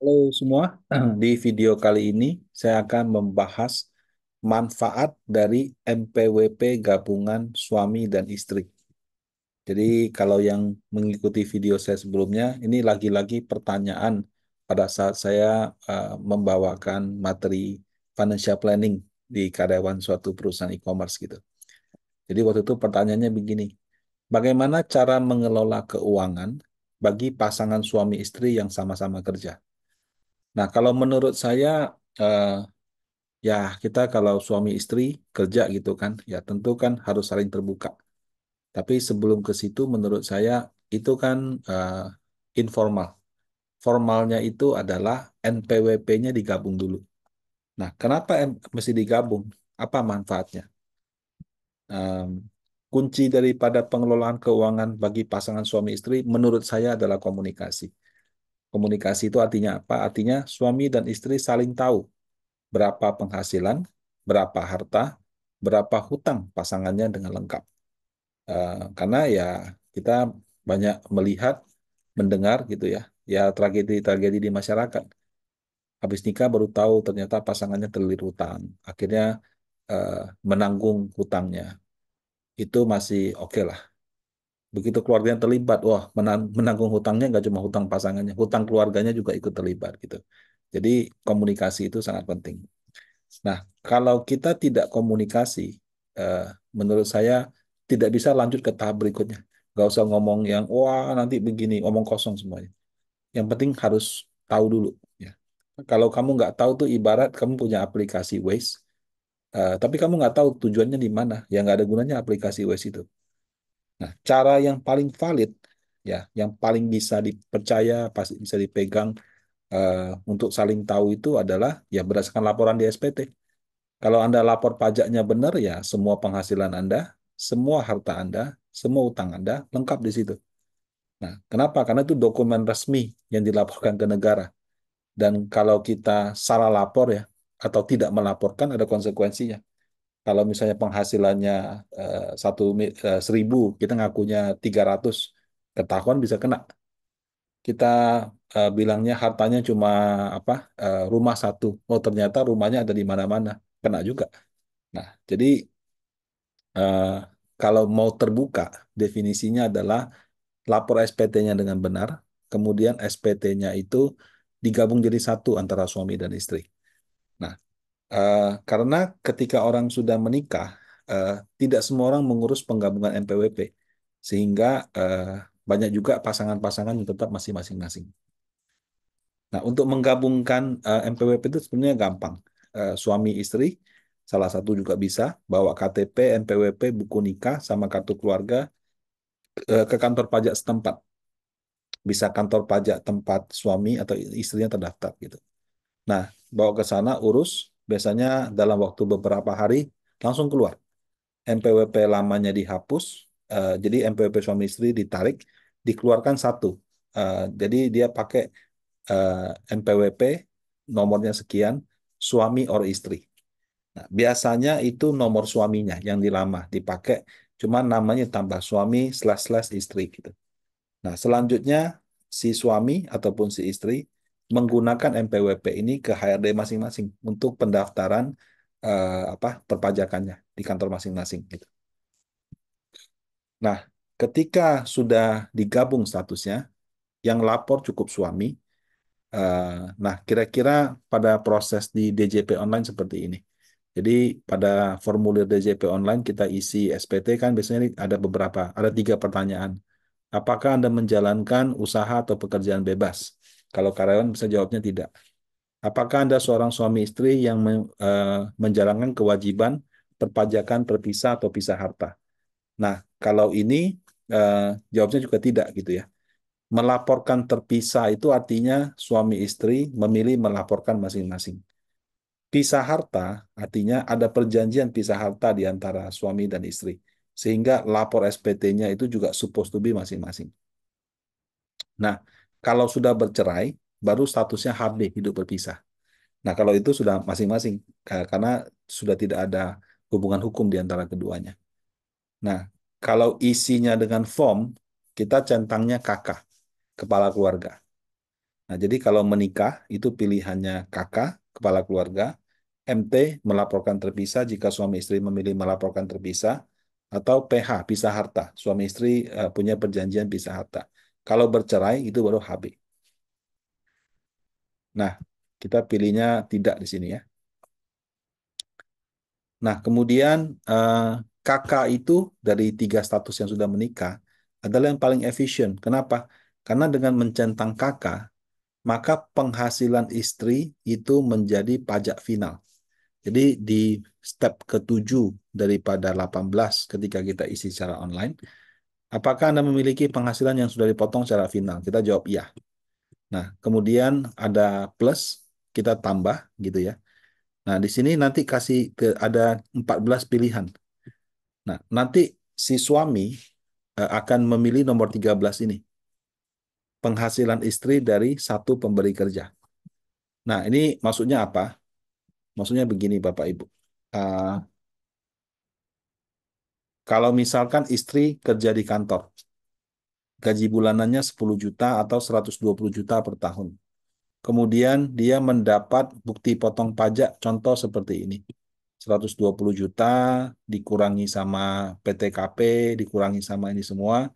Halo semua, di video kali ini saya akan membahas manfaat dari MPWP gabungan suami dan istri. Jadi kalau yang mengikuti video saya sebelumnya, ini lagi-lagi pertanyaan pada saat saya membawakan materi financial planning di karyawan suatu perusahaan e-commerce gitu. Jadi waktu itu pertanyaannya begini, bagaimana cara mengelola keuangan bagi pasangan suami istri yang sama-sama kerja? Nah, kalau menurut saya, eh, ya kita kalau suami istri kerja gitu kan, ya tentu kan harus saling terbuka. Tapi sebelum ke situ, menurut saya itu kan informal. Formalnya itu adalah NPWP-nya digabung dulu. Nah, kenapa mesti digabung? Apa manfaatnya? Em, Kunci daripada pengelolaan keuangan bagi pasangan suami istri, menurut saya adalah komunikasi. Komunikasi itu artinya apa? Artinya suami dan istri saling tahu berapa penghasilan, berapa harta, berapa hutang pasangannya dengan lengkap. Karena ya kita banyak melihat, mendengar gitu ya, ya tragedi-tragedi di masyarakat. Habis nikah baru tahu ternyata pasangannya terlilit hutang, akhirnya eh, menanggung hutangnya. Itu masih oke lah. Begitu keluarganya terlibat, wah menanggung hutangnya nggak cuma hutang pasangannya, hutang keluarganya juga ikut terlibat gitu. Jadi komunikasi itu sangat penting. Nah, kalau kita tidak komunikasi, eh, menurut saya tidak bisa lanjut ke tahap berikutnya. Nggak usah ngomong yang, wah nanti begini, omong kosong semuanya. Yang penting harus tahu dulu. Ya. Kalau kamu nggak tahu tuh ibarat kamu punya aplikasi Waze, tapi kamu nggak tahu tujuannya di mana, ya nggak ada gunanya aplikasi Waze itu. Nah, cara yang paling valid, ya, yang paling bisa dipercaya, pasti bisa dipegang eh, untuk saling tahu itu adalah ya berdasarkan laporan di SPT. Kalau Anda lapor pajaknya benar, ya semua penghasilan Anda, semua harta Anda, semua utang Anda lengkap di situ. Nah, kenapa? Karena itu dokumen resmi yang dilaporkan ke negara. Dan kalau kita salah lapor ya, atau tidak melaporkan ada konsekuensinya. Kalau misalnya penghasilannya 1.000, kita ngakunya 300, ketahuan bisa kena. Kita bilangnya hartanya cuma apa rumah satu, oh ternyata rumahnya ada di mana-mana, kena juga. Nah, jadi Eh, kalau mau terbuka, definisinya adalah lapor SPT-nya dengan benar, kemudian SPT-nya itu digabung jadi satu antara suami dan istri. Nah, karena ketika orang sudah menikah, eh, tidak semua orang mengurus penggabungan NPWP, sehingga banyak juga pasangan-pasangan yang tetap masih masing-masing. Nah, untuk menggabungkan NPWP itu sebenarnya gampang. Suami istri, salah satu juga bisa bawa KTP, NPWP, buku nikah, sama kartu keluarga ke kantor pajak setempat. Bisa kantor pajak tempat suami atau istrinya terdaftar gitu. Nah, bawa ke sana urus, biasanya dalam waktu beberapa hari langsung keluar. NPWP lamanya dihapus, jadi NPWP suami istri ditarik, dikeluarkan satu. Jadi dia pakai NPWP nomornya sekian, suami or istri. Nah, biasanya itu nomor suaminya yang dilama dipakai, cuma namanya tambah suami slash slash istri gitu. Nah, selanjutnya si suami ataupun si istri menggunakan NPWP ini ke HRD masing-masing untuk pendaftaran apa perpajakannya di kantor masing-masing gitu. Nah, ketika sudah digabung statusnya, yang lapor cukup suami. eh, nah, kira-kira pada proses di DJP online seperti ini. Jadi pada formulir DJP online kita isi SPT kan biasanya ada beberapa, ada 3 pertanyaan. Apakah Anda menjalankan usaha atau pekerjaan bebas? Kalau karyawan bisa jawabnya tidak. Apakah Anda seorang suami istri yang menjalankan kewajiban perpajakan perpisah atau pisah harta? Nah, kalau ini eh, jawabnya juga tidak gitu ya. Melaporkan terpisah itu artinya suami istri memilih melaporkan masing-masing. Pisah harta artinya ada perjanjian pisah harta di antara suami dan istri. Sehingga lapor SPT-nya itu juga supposed to be masing-masing. Nah, kalau sudah bercerai, baru statusnya HB, hidup berpisah. Nah, kalau itu sudah masing-masing, karena sudah tidak ada hubungan hukum di antara keduanya. Nah, kalau isinya dengan form, kita centangnya KK, kepala keluarga. Nah, jadi kalau menikah itu pilihannya kakak, kepala keluarga, MT melaporkan terpisah jika suami istri memilih melaporkan terpisah, atau PH pisah harta, suami istri punya perjanjian pisah harta. Kalau bercerai itu baru HB. Nah, kita pilihnya tidak di sini ya. Nah, kemudian eh, kakak itu dari tiga status yang sudah menikah adalah yang paling efisien. Kenapa? Karena dengan mencentang kakak, maka penghasilan istri itu menjadi pajak final. Jadi di step ketujuh daripada 18 ketika kita isi secara online, apakah Anda memiliki penghasilan yang sudah dipotong secara final? Kita jawab iya. Nah, kemudian ada plus, kita tambah gitu ya. Nah, di sini nanti kasih ada 14 pilihan. Nah, nanti si suami akan memilih nomor 13 ini, penghasilan istri dari satu pemberi kerja. Nah, ini maksudnya apa? Maksudnya begini, Bapak Ibu. Uh, Kalau misalkan istri kerja di kantor, gaji bulanannya 10 juta atau 120 juta per tahun. Kemudian dia mendapat bukti potong pajak, contoh seperti ini. 120 juta dikurangi sama PTKP, dikurangi sama ini semua,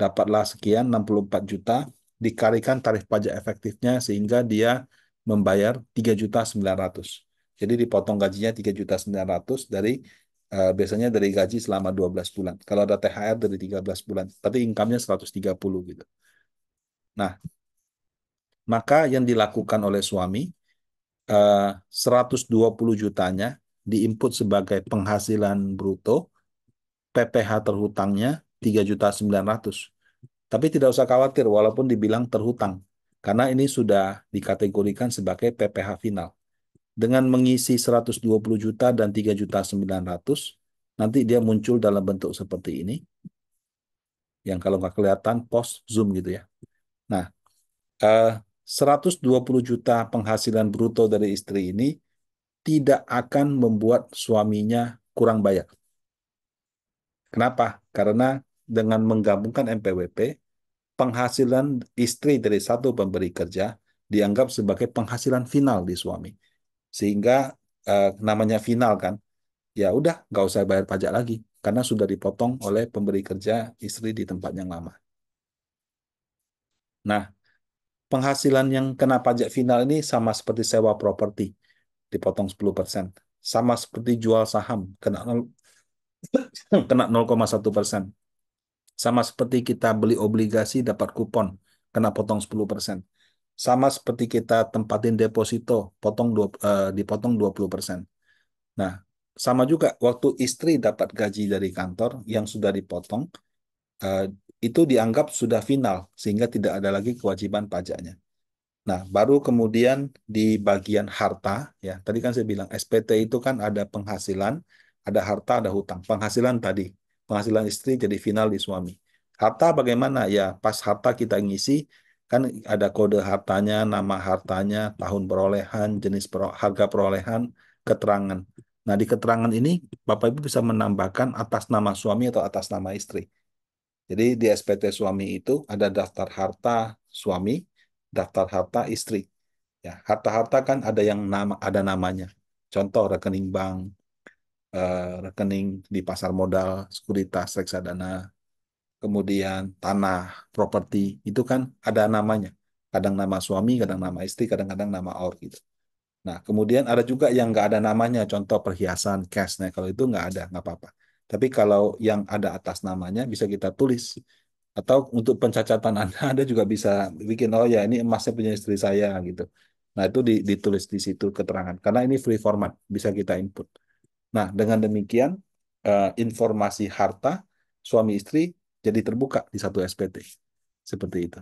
dapatlah sekian 64 juta, dikalikan tarif pajak efektifnya sehingga dia membayar 3.900.000. Jadi dipotong gajinya 3.900.000 dari biasanya dari gaji selama 12 bulan. Kalau ada THR dari 13 bulan, tapi income-nya 130 gitu. Nah, maka yang dilakukan oleh suami 120 jutanya diinput sebagai penghasilan bruto, PPh terhutangnya 3.900.000. Tapi tidak usah khawatir walaupun dibilang terhutang, karena ini sudah dikategorikan sebagai PPh final. Dengan mengisi 120 juta dan 3.900.000, nanti dia muncul dalam bentuk seperti ini, yang kalau nggak kelihatan post zoom gitu ya. Nah, eh, 120 juta penghasilan bruto dari istri ini tidak akan membuat suaminya kurang bayar. Kenapa? Karena dengan menggabungkan MPWP, penghasilan istri dari satu pemberi kerja dianggap sebagai penghasilan final di suami. Sehingga namanya final kan, ya udah nggak usah bayar pajak lagi karena sudah dipotong oleh pemberi kerja istri di tempat yang lama. Nah, penghasilan yang kena pajak final ini sama seperti sewa properti, dipotong 10%. Sama seperti jual saham, kena 0,1%. Sama seperti kita beli obligasi dapat kupon, kena potong 10%. Sama seperti kita tempatin deposito, dipotong 20%. Nah, sama juga waktu istri dapat gaji dari kantor yang sudah dipotong, eh, itu dianggap sudah final, sehingga tidak ada lagi kewajiban pajaknya. Nah, baru kemudian di bagian harta, ya, tadi kan saya bilang SPT itu kan ada penghasilan, ada harta, ada hutang. Penghasilan tadi, penghasilan istri jadi final di suami. Harta bagaimana? Ya, pas harta kita ngisi, kan ada kode hartanya, nama hartanya, tahun perolehan, harga perolehan, keterangan. Nah, di keterangan ini, Bapak Ibu bisa menambahkan atas nama suami atau atas nama istri. Jadi di SPT suami itu ada daftar harta suami, daftar harta istri. Ya, harta-harta kan ada yang ada namanya. Contoh rekening bank, rekening di pasar modal, sekuritas, reksadana, kemudian tanah, properti, itu kan ada namanya. Kadang nama suami, kadang nama istri, kadang-kadang nama or gitu. Nah, kemudian ada juga yang nggak ada namanya, contoh perhiasan, cash. Nah, kalau itu nggak ada, nggak apa-apa. Tapi kalau yang ada atas namanya bisa kita tulis. Atau untuk pencacatan Anda, Anda juga bisa bikin, oh ya ini emasnya punya istri saya gitu. Nah, itu ditulis di situ keterangan. Karena ini free format, bisa kita input. Nah, dengan demikian, informasi harta suami istri jadi terbuka di satu SPT. Seperti itu.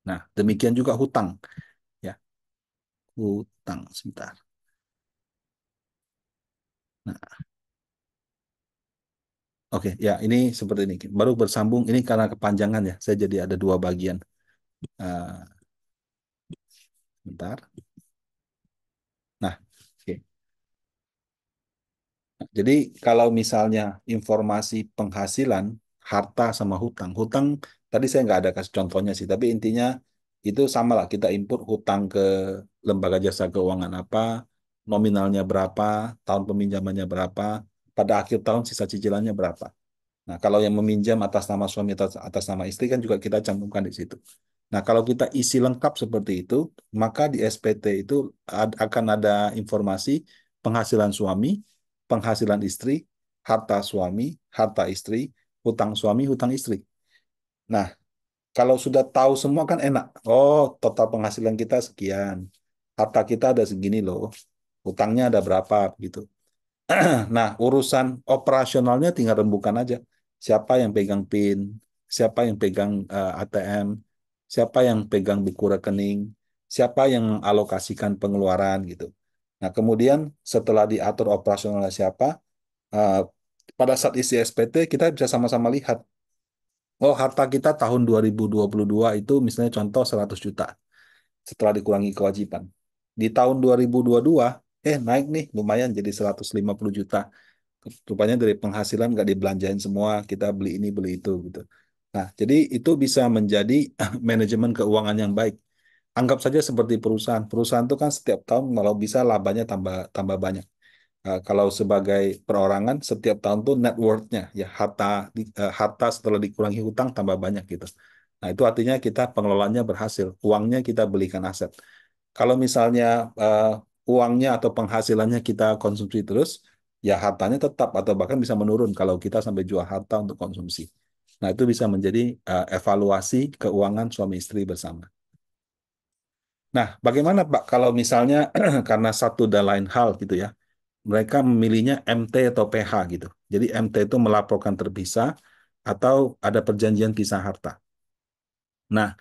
Nah, demikian juga hutang. Ya, hutang, sebentar. Nah, oke, ya ini seperti ini. Baru bersambung, ini karena kepanjangan ya, saya jadi ada dua bagian. Uh, Bentar. Nah, oke. Jadi kalau misalnya informasi penghasilan, harta sama hutang. Hutang tadi saya nggak ada kasih contohnya sih, tapi intinya Itu sama lah, kita input hutang ke lembaga jasa keuangan apa, nominalnya berapa, tahun peminjamannya berapa, pada akhir tahun sisa cicilannya berapa. Nah, kalau yang meminjam atas nama suami atau atas nama istri kan juga kita cantumkan di situ. Nah, kalau kita isi lengkap seperti itu, maka di SPT itu akan ada informasi penghasilan suami, penghasilan istri, harta suami, harta istri, hutang suami, hutang istri. Nah, kalau sudah tahu semua kan enak. Oh, total penghasilan kita sekian. Harta kita ada segini loh. Hutangnya ada berapa gitu. Nah, urusan operasionalnya tinggal rembukan aja. Siapa yang pegang PIN, siapa yang pegang ATM, siapa yang pegang buku rekening, siapa yang mengalokasikan pengeluaran gitu. Nah, kemudian setelah diatur operasionalnya siapa, eh, pada saat isi SPT kita bisa sama-sama lihat. Oh, harta kita tahun 2022 itu misalnya contoh 100 juta setelah dikurangi kewajiban. Di tahun 2022, naik nih lumayan jadi 150 juta. Rupanya dari penghasilan nggak dibelanjain semua, kita beli ini beli itu gitu. Nah, jadi itu bisa menjadi manajemen keuangan yang baik. Anggap saja seperti perusahaan. Perusahaan itu kan setiap tahun kalau bisa labanya tambah tambah banyak. Kalau sebagai perorangan setiap tahun tuh net worth-nya ya harta setelah dikurangi hutang tambah banyak gitu. Nah, itu artinya kita pengelolaannya berhasil. Uangnya kita belikan aset. Kalau misalnya eh, uangnya atau penghasilannya kita konsumsi terus, ya hartanya tetap atau bahkan bisa menurun kalau kita sampai jual harta untuk konsumsi. Nah, itu bisa menjadi evaluasi keuangan suami istri bersama. Nah, bagaimana Pak kalau misalnya karena satu dan lain hal gitu ya, mereka memilihnya MT atau PH gitu. Jadi MT itu melaporkan terpisah atau ada perjanjian pisah harta. Nah,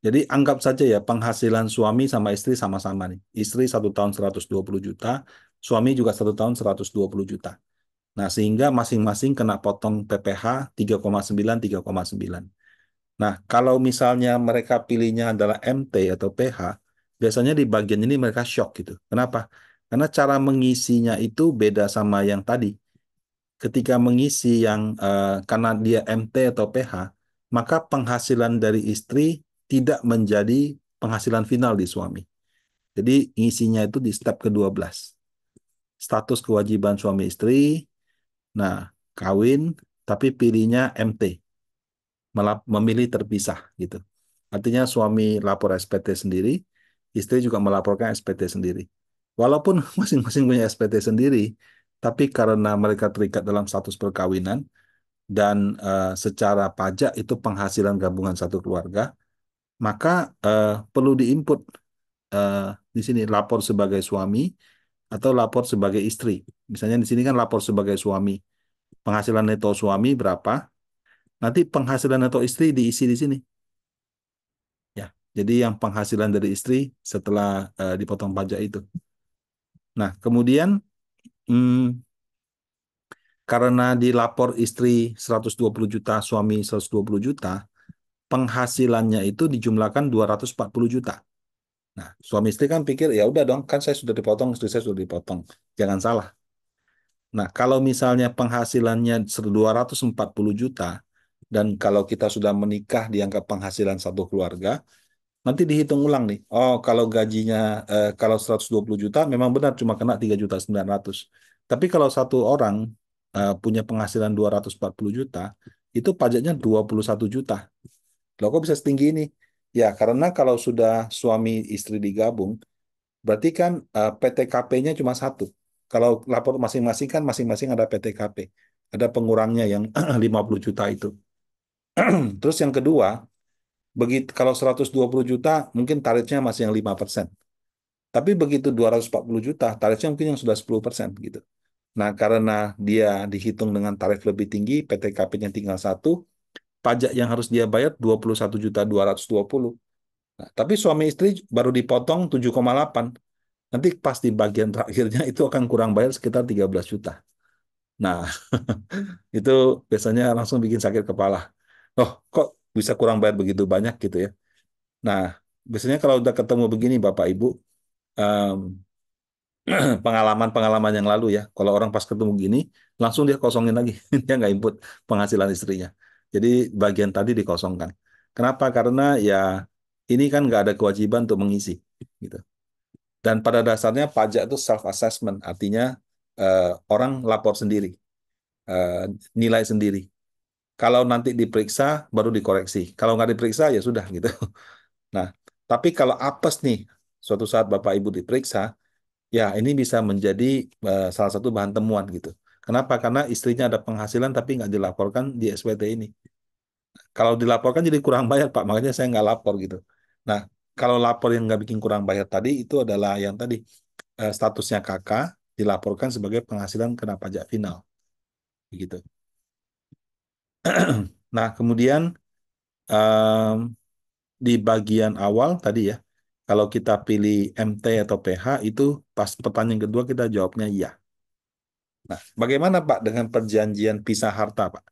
jadi anggap saja ya penghasilan suami sama istri sama-sama nih. Istri 1 tahun 120 juta, suami juga 1 tahun 120 juta. Nah, sehingga masing-masing kena potong PPh 3,9, 3,9. Nah, kalau misalnya mereka pilihnya adalah MT atau PH, biasanya di bagian ini mereka shock gitu. Kenapa? Karena cara mengisinya itu beda sama yang tadi. Ketika mengisi yang karena dia MT atau PH, maka penghasilan dari istri tidak menjadi penghasilan final di suami. Jadi ngisinya itu di step ke-12. Status kewajiban suami istri, nah kawin, tapi pilihnya MT, memilih terpisah gitu. Artinya suami lapor SPT sendiri, istri juga melaporkan SPT sendiri. Walaupun masing-masing punya SPT sendiri, tapi karena mereka terikat dalam status perkawinan, dan secara pajak itu penghasilan gabungan satu keluarga, maka perlu diinput eh, di sini lapor sebagai suami atau lapor sebagai istri. Misalnya di sini kan lapor sebagai suami, penghasilan neto suami berapa, nanti penghasilan neto istri diisi di sini. Ya, jadi yang penghasilan dari istri setelah dipotong pajak itu. Nah, kemudian hmm, karena dilapor istri 120 juta, suami 120 juta, penghasilannya itu dijumlahkan 240 juta. Nah, suami istri kan pikir, ya udah dong, kan saya sudah dipotong, istri saya sudah dipotong. Jangan salah. Nah, kalau misalnya penghasilannya 240 juta, dan kalau kita sudah menikah dianggap penghasilan satu keluarga, nanti dihitung ulang nih. Oh, kalau gajinya, kalau 120 juta, memang benar cuma kena 3,9 juta. Tapi kalau satu orang punya penghasilan 240 juta, itu pajaknya 21 juta. Loh, kok bisa setinggi ini? Ya, karena kalau sudah suami istri digabung, berarti kan PTKP-nya cuma satu. Kalau lapor masing-masing kan masing-masing ada PTKP. Ada pengurangnya yang 50 juta itu. Terus yang kedua, begitu kalau 120 juta mungkin tarifnya masih yang 5%. Tapi begitu 240 juta, tarifnya mungkin yang sudah 10% gitu. Nah, karena dia dihitung dengan tarif lebih tinggi, PTKP-nya tinggal satu, pajak yang harus dia bayar 21,220 juta. Nah, tapi suami istri baru dipotong 7,8. Nanti pas di bagian terakhirnya itu akan kurang bayar sekitar 13 juta. Nah, itu biasanya langsung bikin sakit kepala. Oh, kok bisa kurang bayar begitu banyak gitu ya. Nah, biasanya kalau udah ketemu begini Bapak Ibu, em, pengalaman-pengalaman yang lalu ya, kalau orang pas ketemu gini, langsung dia kosongin lagi. Dia nggak input penghasilan istrinya. Jadi bagian tadi dikosongkan. Kenapa? Karena ya ini kan nggak ada kewajiban untuk mengisi, gitu. Dan pada dasarnya pajak itu self assessment, artinya orang lapor sendiri, eh, nilai sendiri. Kalau nanti diperiksa baru dikoreksi. Kalau nggak diperiksa ya sudah gitu. Nah, tapi kalau apes nih, suatu saat Bapak Ibu diperiksa, ya ini bisa menjadi salah satu bahan temuan gitu. Kenapa? Karena istrinya ada penghasilan tapi nggak dilaporkan di SPT ini. Kalau dilaporkan jadi kurang bayar, Pak. Makanya saya nggak lapor gitu. Nah, kalau lapor yang nggak bikin kurang bayar tadi, itu adalah yang tadi statusnya kakak dilaporkan sebagai penghasilan kena pajak final. Begitu. Nah, kemudian em, di bagian awal tadi ya, kalau kita pilih MT atau PH itu pas pertanyaan kedua kita jawabnya iya. Nah, bagaimana Pak dengan perjanjian pisah harta Pak?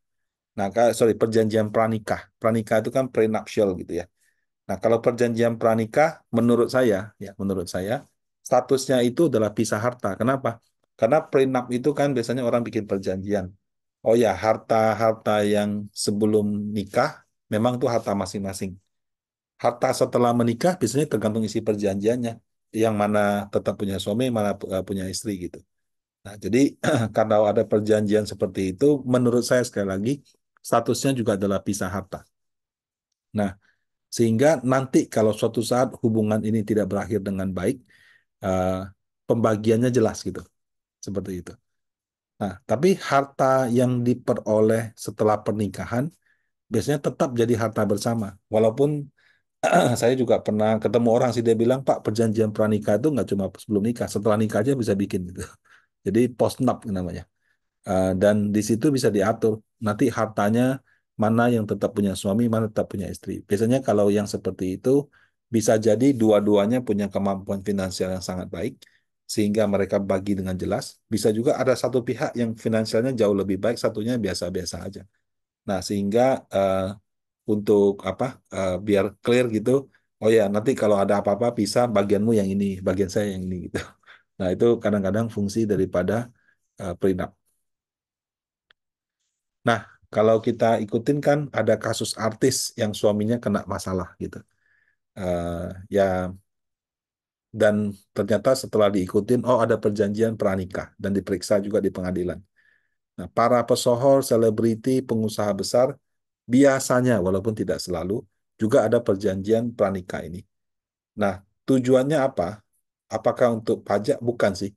Nah, sorry, perjanjian pranikah. Pranikah itu kan prenuptial gitu ya. Nah, kalau perjanjian pranikah menurut saya statusnya itu adalah pisah harta. Kenapa? Karena prenup itu kan biasanya orang bikin perjanjian. Oh ya, harta-harta yang sebelum nikah memang itu harta masing-masing. Harta setelah menikah biasanya tergantung isi perjanjiannya. Yang mana tetap punya suami, mana punya istri gitu. Nah, jadi karena ada perjanjian seperti itu, menurut saya sekali lagi statusnya juga adalah pisah harta. Nah, sehingga nanti kalau suatu saat hubungan ini tidak berakhir dengan baik, eh, pembagiannya jelas gitu, seperti itu. Nah, tapi harta yang diperoleh setelah pernikahan biasanya tetap jadi harta bersama. Walaupun saya juga pernah ketemu orang sih dia bilang, Pak, perjanjian pranikah itu nggak cuma sebelum nikah, setelah nikah aja bisa bikin gitu. Jadi postnup namanya. Dan di situ bisa diatur nanti hartanya mana yang tetap punya suami, mana tetap punya istri. Biasanya kalau yang seperti itu bisa jadi dua-duanya punya kemampuan finansial yang sangat baik sehingga mereka bagi dengan jelas. Bisa juga ada satu pihak yang finansialnya jauh lebih baik, satunya biasa-biasa aja. Nah, sehingga untuk apa? Biar clear gitu. Oh ya, nanti kalau ada apa-apa bisa bagianmu yang ini, bagian saya yang ini gitu. Nah, itu kadang-kadang fungsi daripada prenup. Nah, kalau kita ikutin kan ada kasus artis yang suaminya kena masalah gitu. Ya, dan ternyata setelah diikutin, oh ada perjanjian pranikah dan diperiksa juga di pengadilan. Nah, para pesohor, selebriti, pengusaha besar biasanya, walaupun tidak selalu, juga ada perjanjian pranikah ini. Nah, tujuannya apa? Apakah untuk pajak? Bukan sih.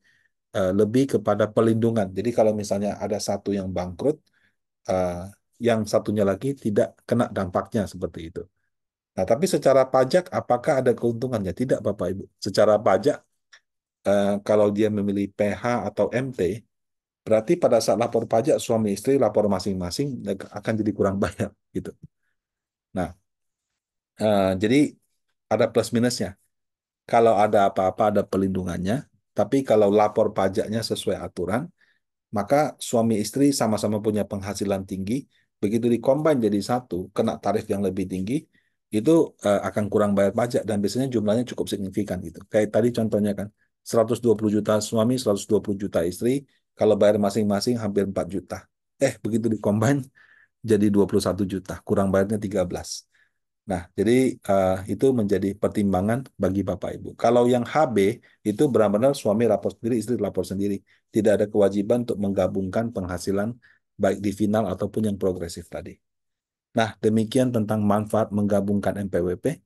Lebih kepada pelindungan. Jadi kalau misalnya ada satu yang bangkrut, eh, yang satunya lagi tidak kena dampaknya seperti itu. Nah, tapi secara pajak apakah ada keuntungannya? Tidak, Bapak Ibu. Secara pajak, kalau dia memilih PH atau MT, berarti pada saat lapor pajak suami istri lapor masing-masing akan jadi kurang bayar gitu. Nah, jadi ada plus minusnya. Kalau ada apa-apa ada pelindungannya, tapi kalau lapor pajaknya sesuai aturan, maka suami istri sama-sama punya penghasilan tinggi, begitu dikombin jadi satu, kena tarif yang lebih tinggi, itu akan kurang bayar pajak dan biasanya jumlahnya cukup signifikan gitu. Kayak tadi contohnya kan, 120 juta suami, 120 juta istri, kalau bayar masing-masing hampir 4 juta. Begitu dikombin jadi 21 juta, kurang bayarnya 13. Nah, jadi itu menjadi pertimbangan bagi Bapak Ibu. Kalau yang HB itu benar-benar suami lapor sendiri, istri lapor sendiri. Tidak ada kewajiban untuk menggabungkan penghasilan baik di final ataupun yang progresif tadi. Nah, demikian tentang manfaat menggabungkan MPWP.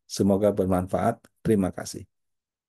Semoga bermanfaat. Terima kasih.